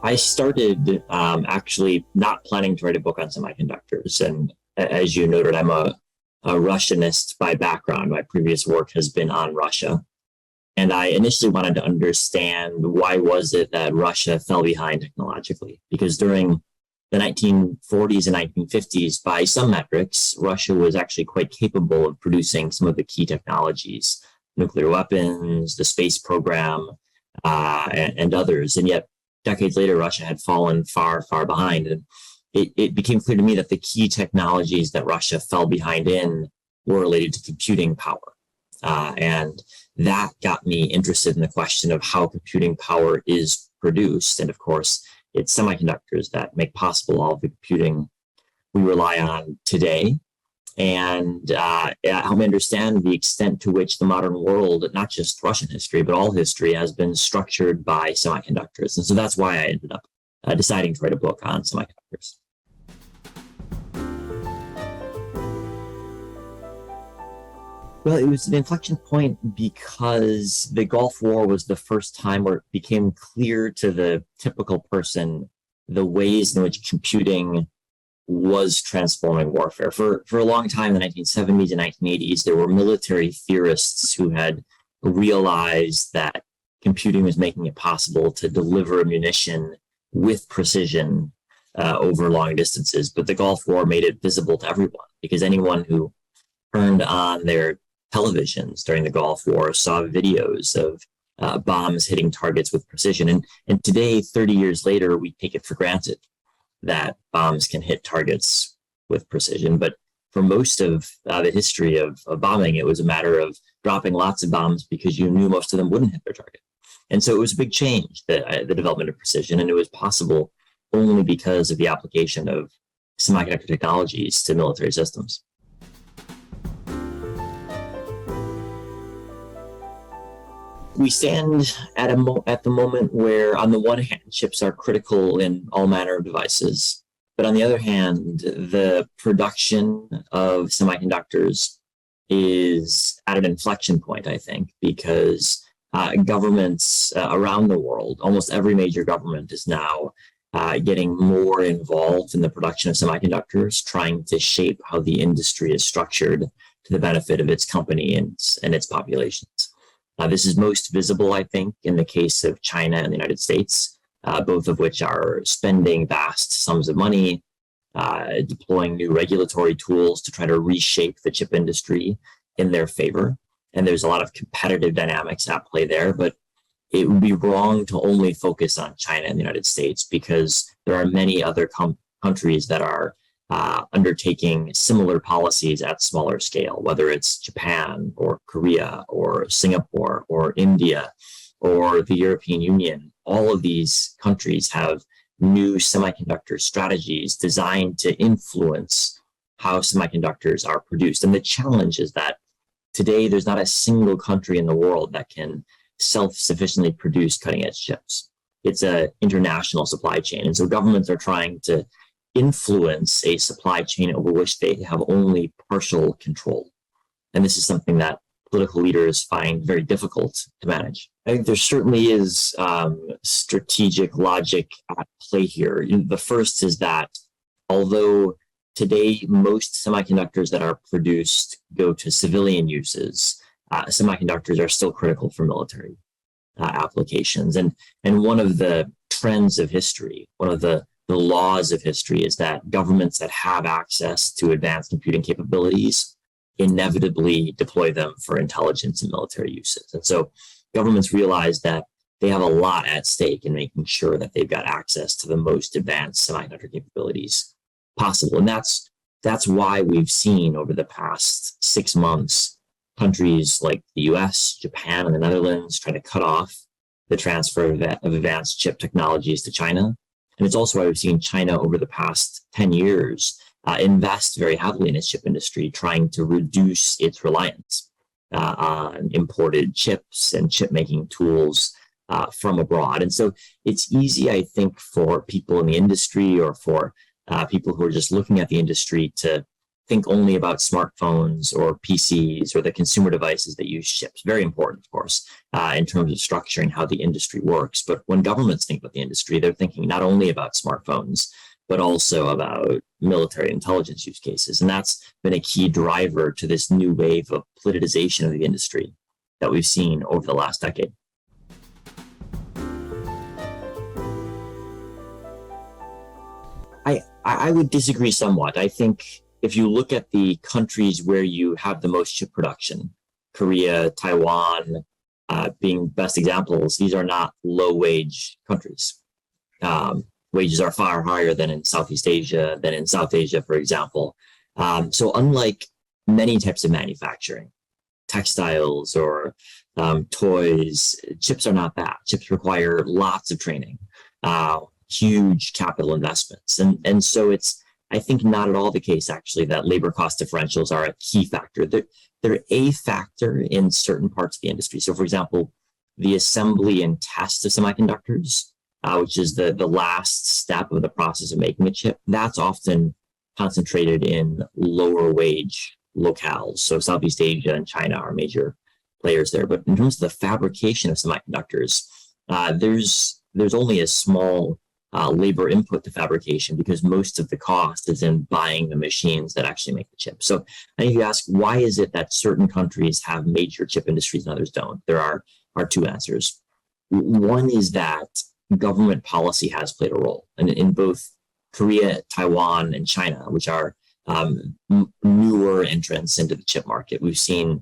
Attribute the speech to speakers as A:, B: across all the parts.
A: I started actually not planning to write a book on semiconductors. And as you noted, I'm a Russianist by background. My previous work has been on Russia. And I initially wanted to understand why was it that Russia fell behind technologically? Because during the 1940s and 1950s, by some metrics, Russia was actually quite capable of producing some of the key technologies, nuclear weapons, the space program, and others. And yet, decades later, Russia had fallen far, far behind. And it became clear to me that the key technologies that Russia fell behind in were related to computing power. And that got me interested in the question of how computing power is produced. And of course, it's semiconductors that make possible all of the computing we rely on today. And help me understand the extent to which the modern world, not just Russian history, but all history, has been structured by semiconductors. And so that's why I ended up deciding to write a book on semiconductors. Well, it was an inflection point because the Gulf War was the first time where it became clear to the typical person the ways in which computing was transforming warfare. For a long time in the 1970s and 1980s, there were military theorists who had realized that computing was making it possible to deliver ammunition with precision over long distances. But the Gulf War made it visible to everyone, because anyone who turned on their televisions during the Gulf War saw videos of bombs hitting targets with precision. And today, 30 years later, we take it for granted that bombs can hit targets with precision. But for most of the history of bombing, it was a matter of dropping lots of bombs because you knew most of them wouldn't hit their target. And so it was a big change, the development of precision, and it was possible only because of the application of semiconductor technologies to military systems. We stand at the moment where, on the one hand, chips are critical in all manner of devices, but on the other hand, the production of semiconductors is at an inflection point, I think, because governments around the world, almost every major government, is now getting more involved in the production of semiconductors, trying to shape how the industry is structured to the benefit of its company and its populations. This is most visible, I think, in the case of China and the United States, both of which are spending vast sums of money, deploying new regulatory tools to try to reshape the chip industry in their favor. And there's a lot of competitive dynamics at play there, but it would be wrong to only focus on China and the United States, because there are many other countries that are undertaking similar policies at smaller scale, whether it's Japan or Korea or Singapore or India or the European Union. All of these countries have new semiconductor strategies designed to influence how semiconductors are produced. And the challenge is that today there's not a single country in the world that can self-sufficiently produce cutting-edge chips. It's an international supply chain. And so governments are trying to influence a supply chain over which they have only partial control. And this is something that political leaders find very difficult to manage. I think there certainly is strategic logic at play here. The first is that although today most semiconductors that are produced go to civilian uses, semiconductors are still critical for military applications. And one of the trends of history, one of the laws of history, is that governments that have access to advanced computing capabilities inevitably deploy them for intelligence and military uses. And so governments realize that they have a lot at stake in making sure that they've got access to the most advanced semiconductor capabilities possible. And that's why we've seen over the past 6 months, countries like the US, Japan, and the Netherlands try to cut off the transfer of advanced chip technologies to China. And it's also why we've seen China over the past 10 years invest very heavily in its chip industry, trying to reduce its reliance on imported chips and chip-making tools from abroad. And so it's easy, I think, for people in the industry or for people who are just looking at the industry to think only about smartphones or PCs or the consumer devices that use chips. Very important, of course, in terms of structuring how the industry works. But when governments think about the industry, they're thinking not only about smartphones, but also about military intelligence use cases. And that's been a key driver to this new wave of politicization of the industry that we've seen over the last decade. I would disagree somewhat. I think if you look at the countries where you have the most chip production, Korea, Taiwan, being best examples, these are not low-wage countries. Wages are far higher than in Southeast Asia, than in South Asia, for example. So unlike many types of manufacturing, textiles or toys, chips are not that. Chips require lots of training, huge capital investments. And so it's, I think, not at all the case, actually, that labor cost differentials are a key factor. They're a factor in certain parts of the industry. So, for example, the assembly and test of semiconductors, which is the last step of the process of making a chip, that's often concentrated in lower wage locales. So Southeast Asia and China are major players there. But in terms of the fabrication of semiconductors, there's only a small labor input to fabrication because most of the cost is in buying the machines that actually make the chip. So I think you ask, why is it that certain countries have major chip industries and others don't? There are two answers. One is that government policy has played a role. And in both Korea, Taiwan, and China, which are newer entrants into the chip market, we've seen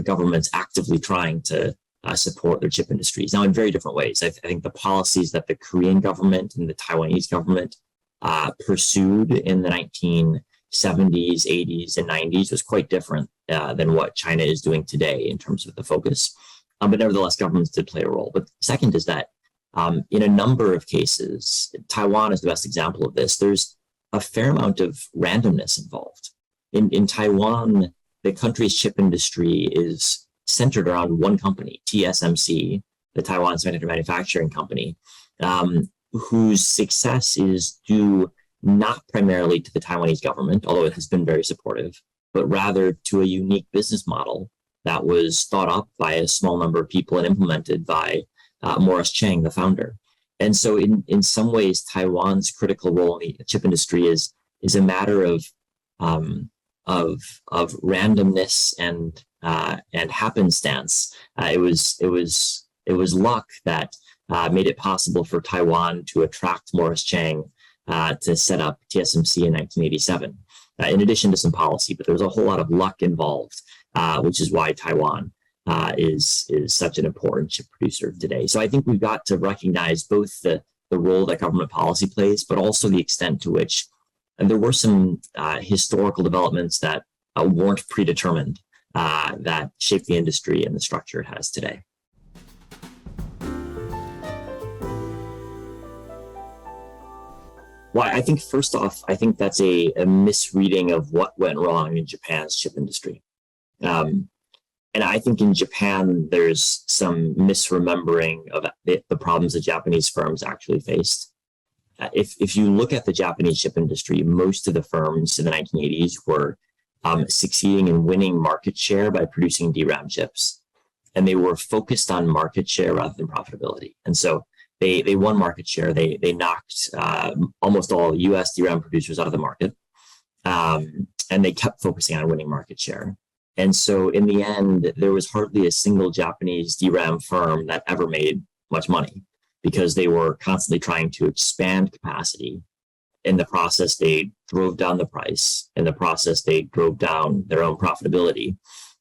A: governments actively trying to support their chip industries. Now, in very different ways. I think the policies that the Korean government and the Taiwanese government pursued in the 1970s, 80s, and 90s was quite different than what China is doing today in terms of the focus. But nevertheless, governments did play a role. But second is that in a number of cases, Taiwan is the best example of this, there's a fair amount of randomness involved. In Taiwan, the country's chip industry is centered around one company, TSMC, the Taiwan Semiconductor Manufacturing Company, whose success is due not primarily to the Taiwanese government, although it has been very supportive, but rather to a unique business model that was thought up by a small number of people and implemented by Morris Chang, the founder. And so in some ways, Taiwan's critical role in the chip industry is a matter of randomness and happenstance. It was luck that made it possible for Taiwan to attract Morris Chang to set up TSMC in 1987. In addition to some policy, but there was a whole lot of luck involved, which is why Taiwan is such an important chip producer today. So I think we've got to recognize both the role that government policy plays, but also the extent to which, and there were some historical developments that weren't predetermined that shaped the industry and the structure it has today. Well, I think first off, I think that's a misreading of what went wrong in Japan's chip industry. And I think in Japan, there's some misremembering of the problems that Japanese firms actually faced. If you look at the Japanese chip industry, most of the firms in the 1980s were succeeding in winning market share by producing DRAM chips. And they were focused on market share rather than profitability. And so they won market share. They knocked almost all US DRAM producers out of the market. And they kept focusing on winning market share. And so in the end, there was hardly a single Japanese DRAM firm that ever made much money because they were constantly trying to expand capacity. In the process, they drove down the price. In the process, they drove down their own profitability.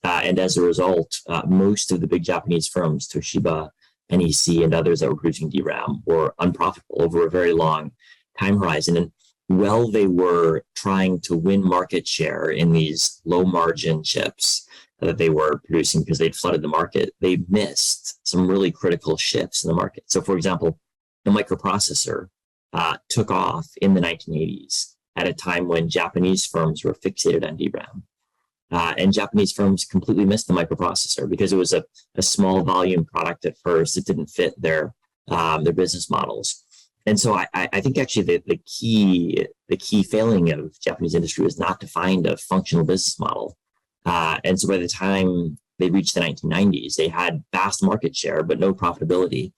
A: And as a result, most of the big Japanese firms, Toshiba, NEC, and others that were producing DRAM were unprofitable over a very long time horizon. And while they were trying to win market share in these low margin chips that they were producing because they'd flooded the market, they missed some really critical shifts in the market. So for example, the microprocessor took off in the 1980s at a time when Japanese firms were fixated on DRAM. And Japanese firms completely missed the microprocessor because it was a small volume product at first. It didn't fit their business models. And so I think actually the key failing of Japanese industry was not to find a functional business model. And so by the time they reached the 1990s, they had vast market share, but no profitability.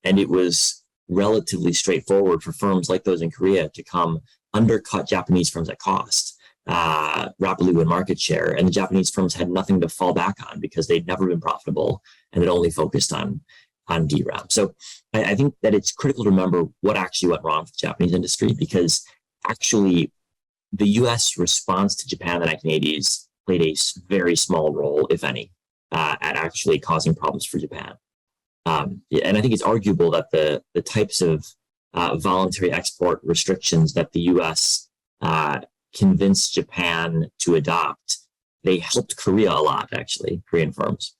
A: And it was relatively straightforward for firms like those in Korea to come undercut Japanese firms at cost, rapidly win market share. And the Japanese firms had nothing to fall back on because they'd never been profitable and had only focused on DRAM. So I think that it's critical to remember what actually went wrong with the Japanese industry, because actually the US response to Japan in the 1980s played a very small role, if any, at actually causing problems for Japan. And I think it's arguable that the types of voluntary export restrictions that the US convinced Japan to adopt, they helped Korea a lot, actually, Korean firms.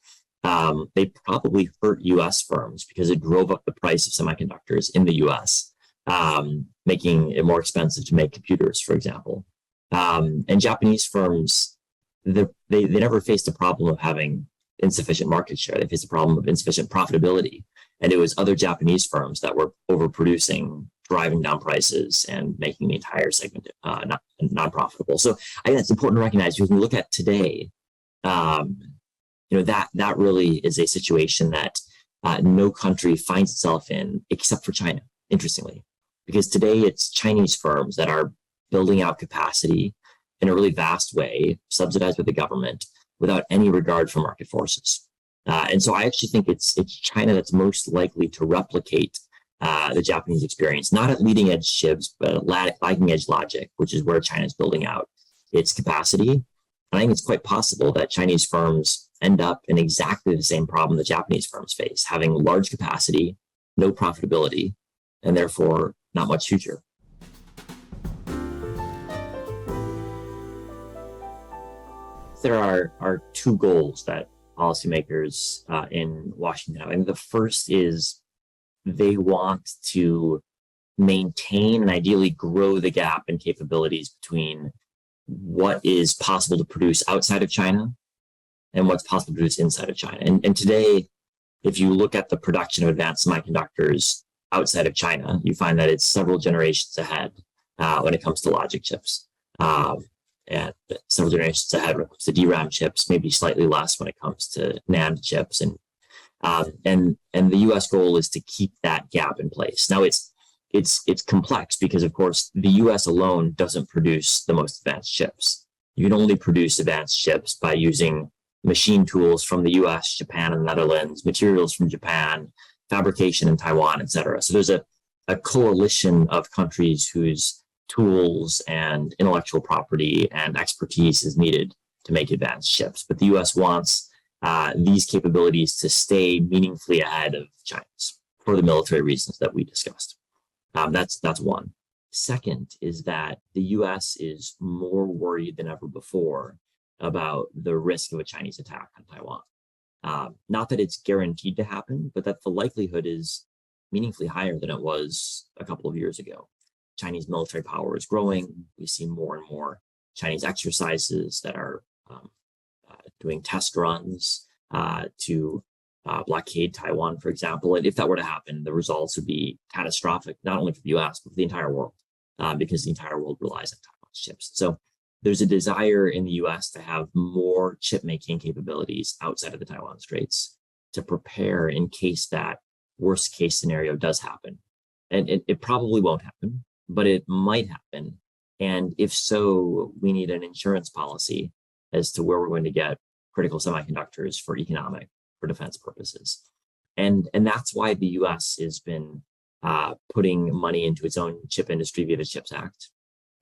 A: They probably hurt US firms because it drove up the price of semiconductors in the US, making it more expensive to make computers, for example. And Japanese firms, they never faced the problem of having insufficient market share. They faced the problem of insufficient profitability. And it was other Japanese firms that were overproducing, driving down prices, and making the entire segment non-profitable. So I think that's important to recognize, because when we look at today, that really is a situation that no country finds itself in except for China, interestingly, because today it's Chinese firms that are building out capacity in a really vast way, subsidized by the government, without any regard for market forces. And so I actually think it's China that's most likely to replicate the Japanese experience, not at leading edge chips, but at lagging edge logic, which is where China's building out its capacity. And I think it's quite possible that Chinese firms end up in exactly the same problem that Japanese firms face, having large capacity, no profitability, and therefore not much future. There are two goals that policymakers in Washington have. And the first is they want to maintain and ideally grow the gap in capabilities between what is possible to produce outside of China and what's possible to produce inside of China. And today, if you look at the production of advanced semiconductors outside of China, you find that it's several generations ahead when it comes to logic chips. And several generations ahead when it comes to DRAM chips, maybe slightly less when it comes to NAND chips. And the U.S. goal is to keep that gap in place. Now it's complex because, of course, the U.S. alone doesn't produce the most advanced chips. You can only produce advanced chips by using machine tools from the U.S., Japan, and the Netherlands, materials from Japan, fabrication in Taiwan, et cetera. So there's a coalition of countries whose tools and intellectual property and expertise is needed to make advanced chips. But the U.S. wants these capabilities to stay meaningfully ahead of China's for the military reasons that we discussed. That's one. Second is that the U.S. is more worried than ever before about the risk of a Chinese attack on Taiwan. Not that it's guaranteed to happen, but that the likelihood is meaningfully higher than it was a couple of years ago. Chinese military power is growing. We see more and more Chinese exercises that are doing test runs to blockade Taiwan, for example. And if that were to happen, the results would be catastrophic, not only for the US, but for the entire world, because the entire world relies on Taiwan's chips. So there's a desire in the US to have more chip making capabilities outside of the Taiwan Straits to prepare in case that worst case scenario does happen. And it probably won't happen, but it might happen. And if so, we need an insurance policy as to where we're going to get critical semiconductors for defense purposes. And that's why the US has been putting money into its own chip industry via the CHIPS Act.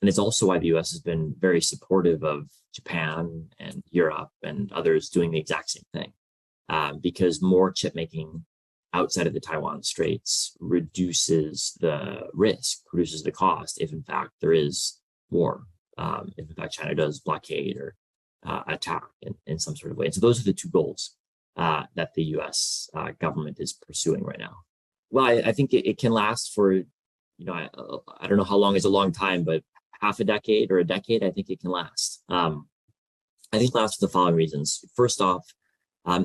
A: And it's also why the US has been very supportive of Japan and Europe and others doing the exact same thing, because more chip making outside of the Taiwan Straits reduces the risk, reduces the cost if in fact there is war, if in fact China does blockade or attack in some sort of way. And so those are the two goals that the US government is pursuing right now. Well, I think it can last for, I don't know how long is a long time, but half a decade or a decade, I think it can last. I think it lasts for the following reasons. First off,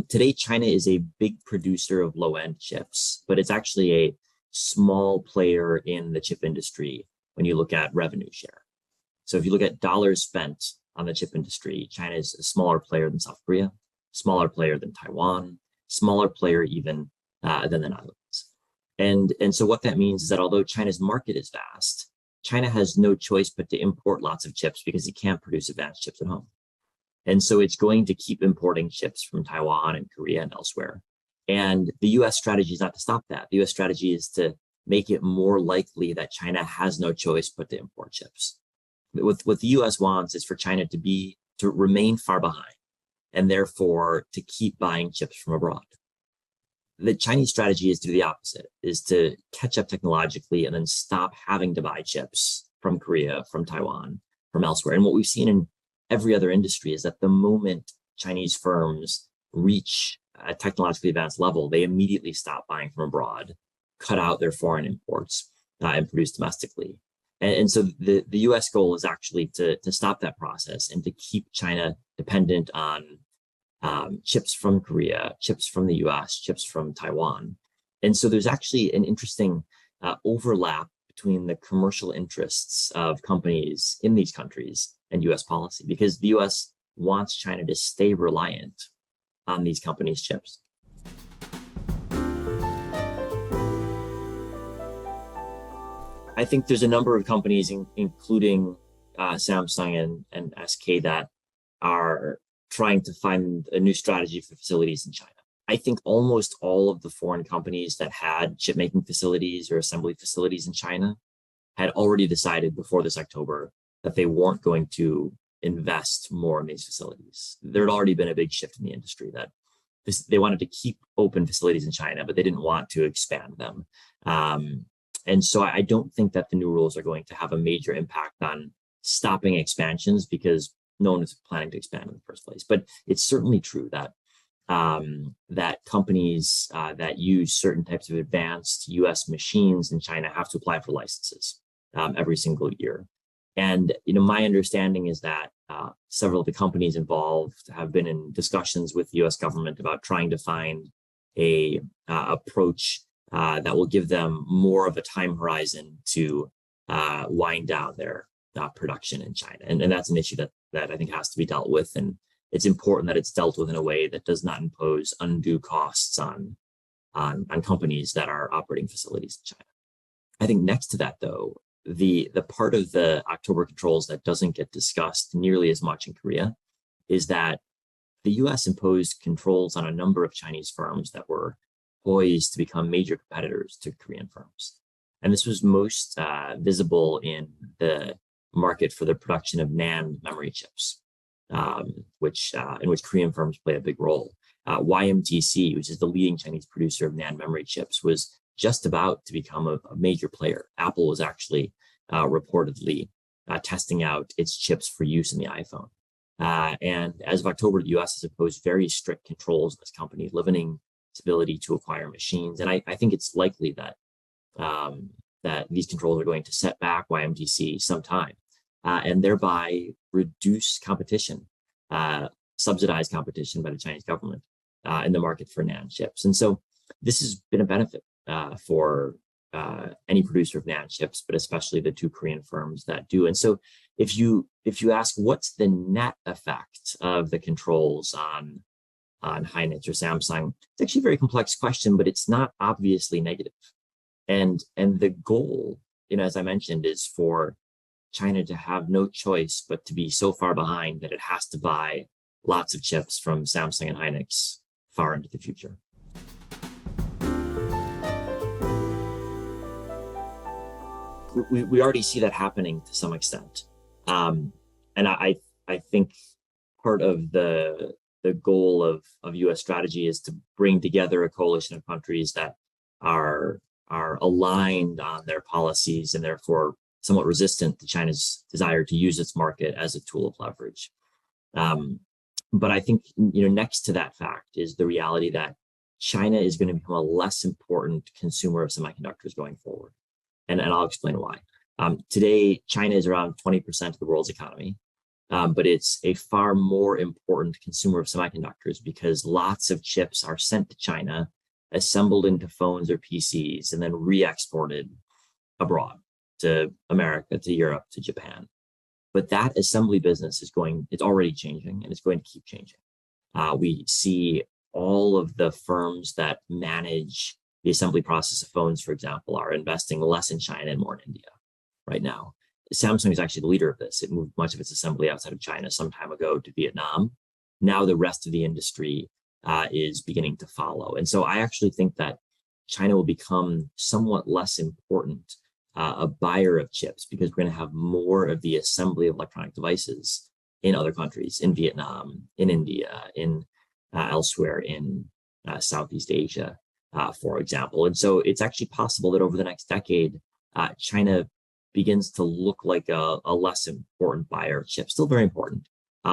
A: today, China is a big producer of low-end chips, but it's actually a small player in the chip industry when you look at revenue share. So if you look at dollars spent on the chip industry, China is a smaller player than South Korea, smaller player than Taiwan, smaller player even than the Netherlands. And so what that means is that although China's market is vast, China has no choice but to import lots of chips because it can't produce advanced chips at home. And so it's going to keep importing chips from Taiwan and Korea and elsewhere. And the US strategy is not to stop that. The US strategy is to make it more likely that China has no choice but to import chips. What the US wants is for China to remain far behind and therefore to keep buying chips from abroad. The Chinese strategy is to do the opposite, is to catch up technologically and then stop having to buy chips from Korea, from Taiwan, from elsewhere. And what we've seen in every other industry is that the moment Chinese firms reach a technologically advanced level, they immediately stop buying from abroad, cut out their foreign imports, and produce domestically. And so the US goal is actually to stop that process and to keep China dependent on chips from Korea, chips from the US, chips from Taiwan. And so there's actually an interesting overlap between the commercial interests of companies in these countries and US policy, because the US wants China to stay reliant on these companies' chips. I think there's a number of companies, including Samsung and SK, that are trying to find a new strategy for facilities in China. I think almost all of the foreign companies that had chip making facilities or assembly facilities in China had already decided before this October that they weren't going to invest more in these facilities. There had already been a big shift in the industry that they wanted to keep open facilities in China, but they didn't want to expand them. And so I don't think that the new rules are going to have a major impact on stopping expansions, because no one is planning to expand in the first place. But it's certainly true that that companies that use certain types of advanced US machines in China have to apply for licenses every single year. And my understanding is that several of the companies involved have been in discussions with the US government about trying to find a approach that will give them more of a time horizon to wind down their production in China. And that's an issue that I think has to be dealt with. And it's important that it's dealt with in a way that does not impose undue costs on companies that are operating facilities in China. I think next to that, though, the part of the October controls that doesn't get discussed nearly as much in Korea is that the US imposed controls on a number of Chinese firms that were poised to become major competitors to Korean firms. And this was most visible in the market for the production of NAND memory chips, in which Korean firms play a big role. YMTC, which is the leading Chinese producer of NAND memory chips, was just about to become a major player. Apple was actually reportedly testing out its chips for use in the iPhone. And as of October, the US has imposed very strict controls on this company, limiting its ability to acquire machines. And I think it's likely that that these controls are going to set back YMTC sometime, and thereby reduce competition, subsidized competition by the Chinese government in the market for NAND chips. And so this has been a benefit for any producer of NAND chips, but especially the two Korean firms that do. And so if you ask what's the net effect of the controls on Hynix or Samsung, it's actually a very complex question, but it's not obviously negative. And the goal, as I mentioned, is for China to have no choice but to be so far behind that it has to buy lots of chips from Samsung and Hynix far into the future. We already see that happening to some extent. And I think part of the goal of US strategy is to bring together a coalition of countries that are aligned on their policies and therefore somewhat resistant to China's desire to use its market as a tool of leverage. But I think, next to that fact is the reality that China is going to become a less important consumer of semiconductors going forward. And I'll explain why. Today, China is around 20% of the world's economy, but it's a far more important consumer of semiconductors because lots of chips are sent to China assembled into phones or PCs, and then re-exported abroad to America, to Europe, to Japan. But that assembly business it's already changing, and it's going to keep changing. We see all of the firms that manage the assembly process of phones, for example, are investing less in China and more in India right now. Samsung is actually the leader of this. It moved much of its assembly outside of China some time ago to Vietnam. Now the rest of the industry is beginning to follow. And so I actually think that China will become somewhat less important a buyer of chips, because we're going to have more of the assembly of electronic devices in other countries, in Vietnam, in India, in elsewhere in Southeast Asia, for example. And so it's actually possible that over the next decade, China begins to look like a less important buyer of chips. Still very important,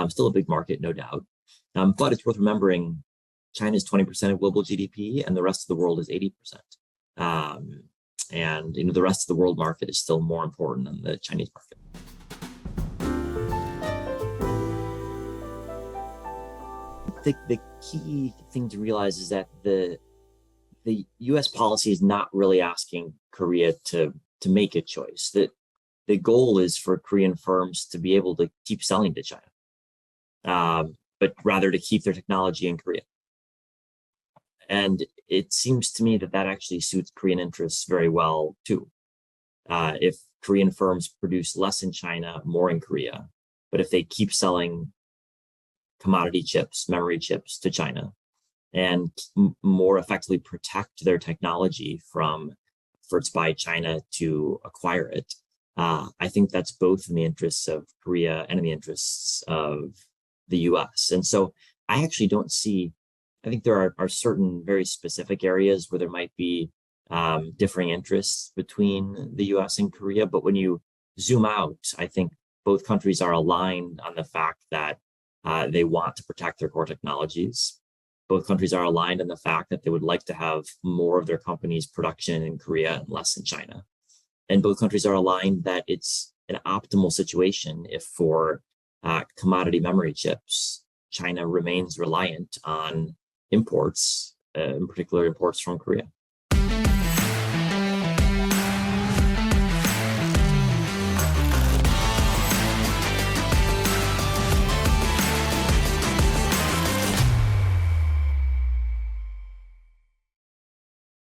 A: still a big market, no doubt. But it's worth remembering China is 20% of global GDP, and the rest of the world is 80%. And the rest of the world market is still more important than the Chinese market. The key thing to realize is that the U.S. policy is not really asking Korea to make a choice. That the goal is for Korean firms to be able to keep selling to China, but rather to keep their technology in Korea. And it seems to me that that actually suits Korean interests very well too. If Korean firms produce less in China, more in Korea, but if they keep selling commodity chips, memory chips to China, and more effectively protect their technology from efforts by China to acquire it, I think that's both in the interests of Korea and in the interests of the US. And so I actually don't see, I think there are certain very specific areas where there might be differing interests between the US and Korea. But when you zoom out, I think both countries are aligned on the fact that they want to protect their core technologies. Both countries are aligned on the fact that they would like to have more of their companies' production in Korea and less in China. And both countries are aligned that it's an optimal situation if for commodity memory chips, China remains reliant on imports, in particular imports from Korea.